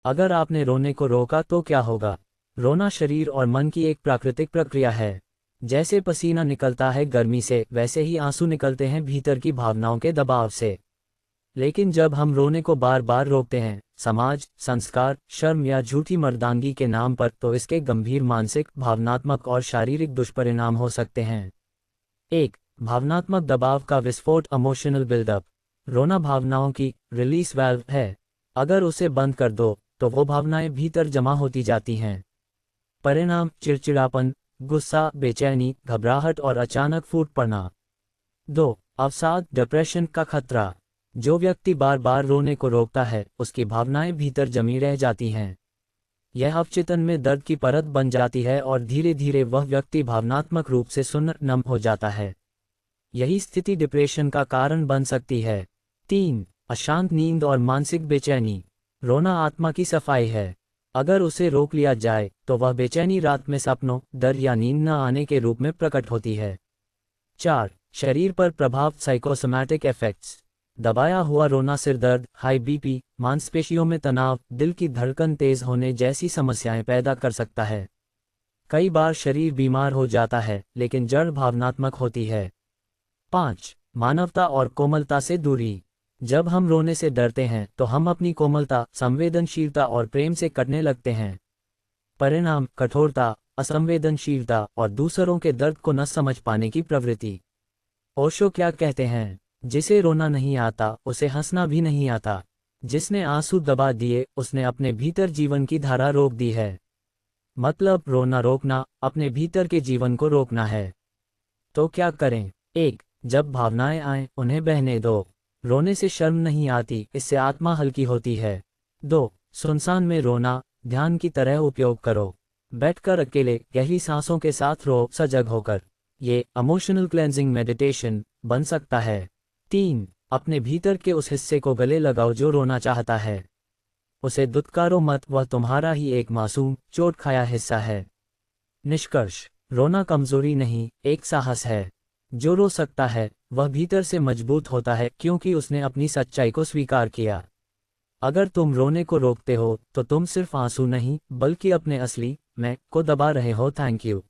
अगर आपने रोने को रोका तो क्या होगा? रोना शरीर और मन की एक प्राकृतिक प्रक्रिया है। जैसे पसीना निकलता है गर्मी से, वैसे ही आंसू निकलते हैं भीतर की भावनाओं के दबाव से। लेकिन जब हम रोने को बार बार रोकते हैं, समाज, संस्कार, शर्म या झूठी मर्दानगी के नाम पर, तो इसके गंभीर मानसिक, भावनात्मक और शारीरिक दुष्परिणाम हो सकते हैं। 1. भावनात्मक दबाव का विस्फोट, इमोशनल बिल्डअप। रोना भावनाओं की रिलीज वाल्व है। अगर उसे बंद कर दो तो वो भावनाएं भीतर जमा होती जाती हैं। परिणाम: चिड़चिड़ापन, गुस्सा, बेचैनी, घबराहट और अचानक फूट पड़ना। 2. अवसाद, डिप्रेशन का खतरा। जो व्यक्ति बार बार रोने को रोकता है, उसकी भावनाएं भीतर जमी रह जाती हैं। यह अवचेतन में दर्द की परत बन जाती है और धीरे धीरे वह व्यक्ति भावनात्मक रूप से सुन्न नम हो जाता है। यही स्थिति डिप्रेशन का कारण बन सकती है। 3. अशांत नींद और मानसिक बेचैनी। रोना आत्मा की सफाई है। अगर उसे रोक लिया जाए तो वह बेचैनी रात में सपनों, डर या नींद न आने के रूप में प्रकट होती है। 4. शरीर पर प्रभाव, साइकोसोमैटिक इफेक्ट्स। दबाया हुआ रोना सिरदर्द, हाई बीपी, मांसपेशियों में तनाव, दिल की धड़कन तेज होने जैसी समस्याएं पैदा कर सकता है। कई बार शरीर बीमार हो जाता है, लेकिन जड़ भावनात्मक होती है। 5. मानवता और कोमलता से दूरी। जब हम रोने से डरते हैं तो हम अपनी कोमलता, संवेदनशीलता और प्रेम से कटने लगते हैं। परिणाम: कठोरता, असंवेदनशीलता और दूसरों के दर्द को न समझ पाने की प्रवृत्ति। ओशो क्या कहते हैं? जिसे रोना नहीं आता, उसे हंसना भी नहीं आता। जिसने आंसू दबा दिए, उसने अपने भीतर जीवन की धारा रोक दी है। मतलब, रोना रोकना, अपने भीतर के जीवन को रोकना है। तो क्या करें? 1. जब भावनाएं आएं, उन्हें बहने दो। रोने से शर्म नहीं आती, इससे आत्मा हल्की होती है। 2. सुनसान में रोना, ध्यान की तरह उपयोग करो। बैठकर अकेले, गहरी सांसों के साथ रो, सजग होकर। ये इमोशनल क्लेंजिंग मेडिटेशन बन सकता है। 3. अपने भीतर के उस हिस्से को गले लगाओ जो रोना चाहता है। उसे दुत्कारो मत, वह तुम्हारा ही एक मासूम, चोट खाया हिस्सा है। निष्कर्ष: रोना कमजोरी नहीं, एक साहस है। जो रो सकता है वह भीतर से मजबूत होता है, क्योंकि उसने अपनी सच्चाई को स्वीकार किया। अगर तुम रोने को रोकते हो तो तुम सिर्फ आंसू नहीं, बल्कि अपने असली मैं को दबा रहे हो। Thank you.